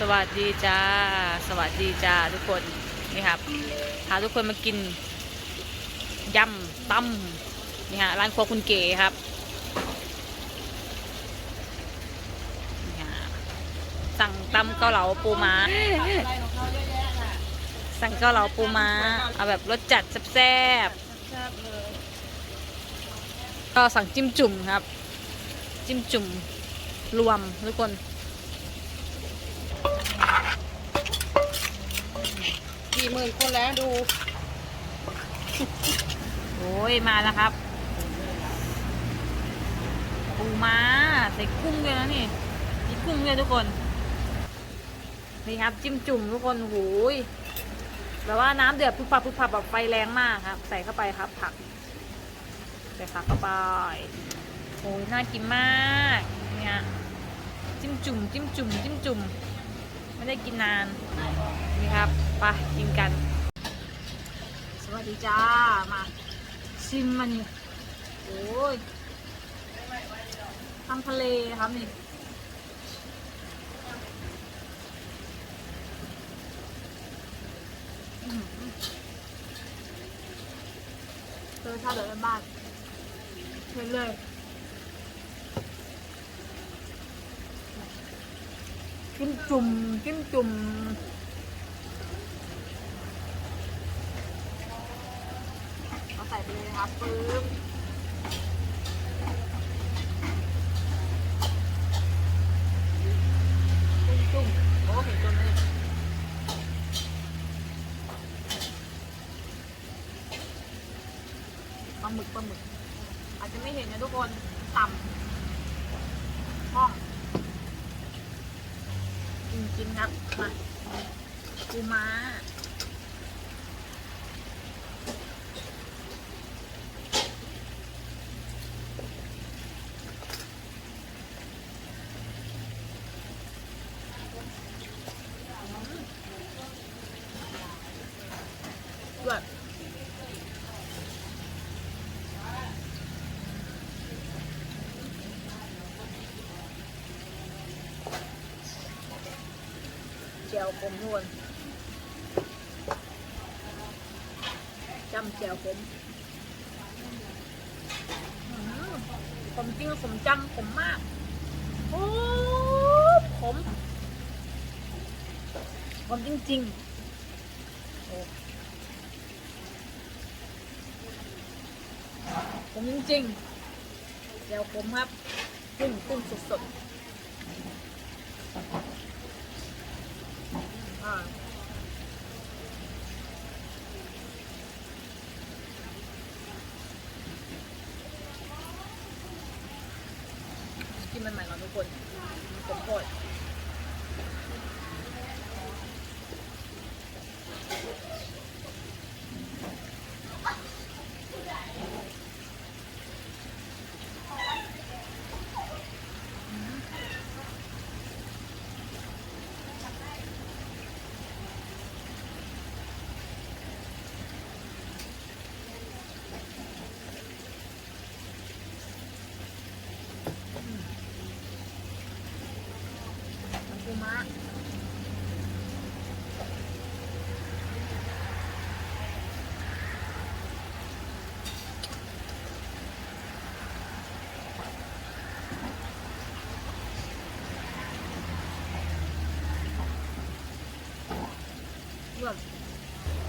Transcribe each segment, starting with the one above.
สวัสดีจ้าสวัสดีจ้าทุกคนนี่ครับพาทุกคนมากินยำตำนี่ฮะร้านครัวคุณเก๋ครับนี่ฮะสั่งตำเกาเหลาปูม้าสั่งเกาเหลาปูม้าเอาแบบรสจัดแซ่บๆก็สั่งจิ้มจุ่มครับจิ้มจุ่มรวมทุกคน40,000 คนแล้วดูโอ้ยมาแล้วครับปูม้าใส่กุ้งด้วยนะนี่มีกุ้งด้วยทุกคนนี่ครับจิ้มจุ่มทุกคนโอ้ยแบบว่าน้ำเดือดพุบพับแบบไฟแรงมากครับใส่เข้าไปครับผักใส่ผักเข้าไปโอ้ยน่ากินมากเนี่ยจิ้มจุ่มไม่ได้กินนานนี่ครับไปกินกันสวัสดีจ้ามาชิมมันนี่โอ้ยทำทะเลนะครับนี่เจอชาเดือดบ้านเห็นเลยจิ้มจุ่มเอาใส่ไปเลยนะครับปึ๊บจุ่มโอ้เห็นจุ่มเลยปลาหมึกอาจจะไม่เห็นนะทุกคนต่ำห้องกินครับมาปูม้าด้วยเจียวขมนวลจำเจียวขมขมจริงขมจังขมมากโอ้ขมจริงๆโอ้ขมจริงๆเจียวขมครับกุ้งสดๆกินมันใหม่ก่อนทุกคนผมโคตรปูม้า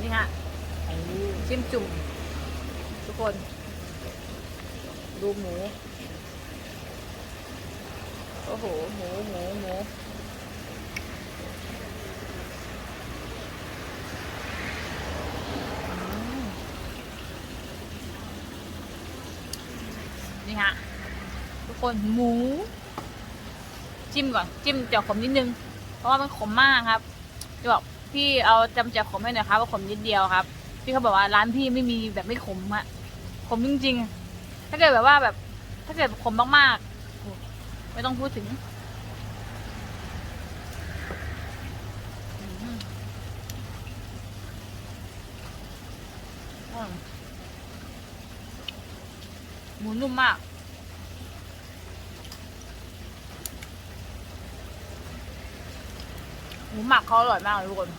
นี่ฮะจิ้มจุ่มทุกคนดูหมูโอ้โหหมูนี่ฮะทุกคนหมูจิ้มก่อนจิ้มเจียวขมนิดนึงเพราะว่ามันขมมากครับจะบอกพี่เอาจำเจียวขมให้หน่อยครับว่าขมนิดเดียวครับพี่เขาบอกว่าร้านพี่ไม่มีแบบไม่ขมฮะขมจริงๆถ้าเกิดแบบว่าแบบถ้าเกิดขมมากๆไม่ต้องพูดถึงหมูนุ่มมาก หมูหมักเขาอร่อยมากเลยทุกคน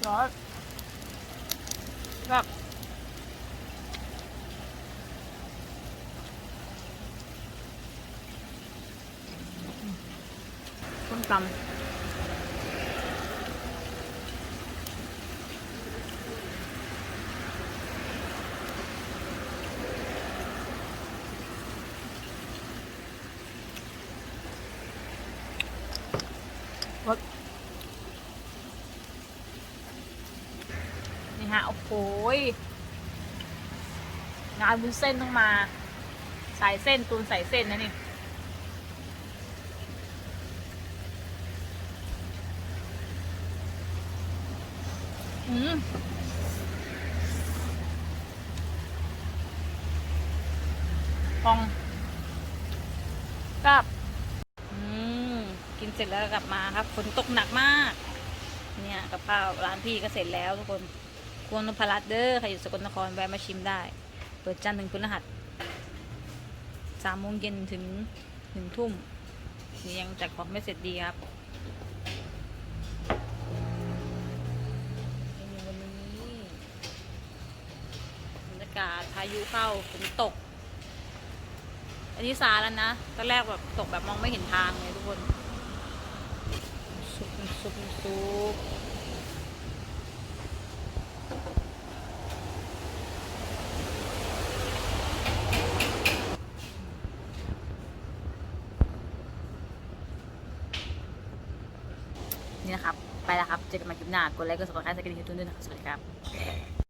ร้อนแบบส้มตำรสนี่ฮะ โอ้โหยงานวุ้นเส้นต้องมาสายเส้นตูนใส่เส้นนะนี่พองกับกินเสร็จแล้วกลับมาครับฝนตกหนักมากเนี่ยกับข้าวร้านพี่ก็เสร็จแล้วทุกคนครัวนพรัตน์เด้อใครอยู่สกลนครแวะมาชิมได้เปิดจันทร์ถึงพฤหัส3 โมงเย็นถึง1 ทุ่มนี่ยังจัดของไม่เสร็จดีครับวันนี้บรรยากาศพายุเข้าฝนตกอันนี้ซาแล้วนะตอนแรกแบบตกแบบมองไม่เห็นทางเลยทุกคนซุปนี่นะครับไปแล้วครับเจอกันใหม่คลิปหน้ากดไลค์กดซับสไครต์ใส่กระดิ่งให้ทุกท่านด้วยนะสวัสดีครับ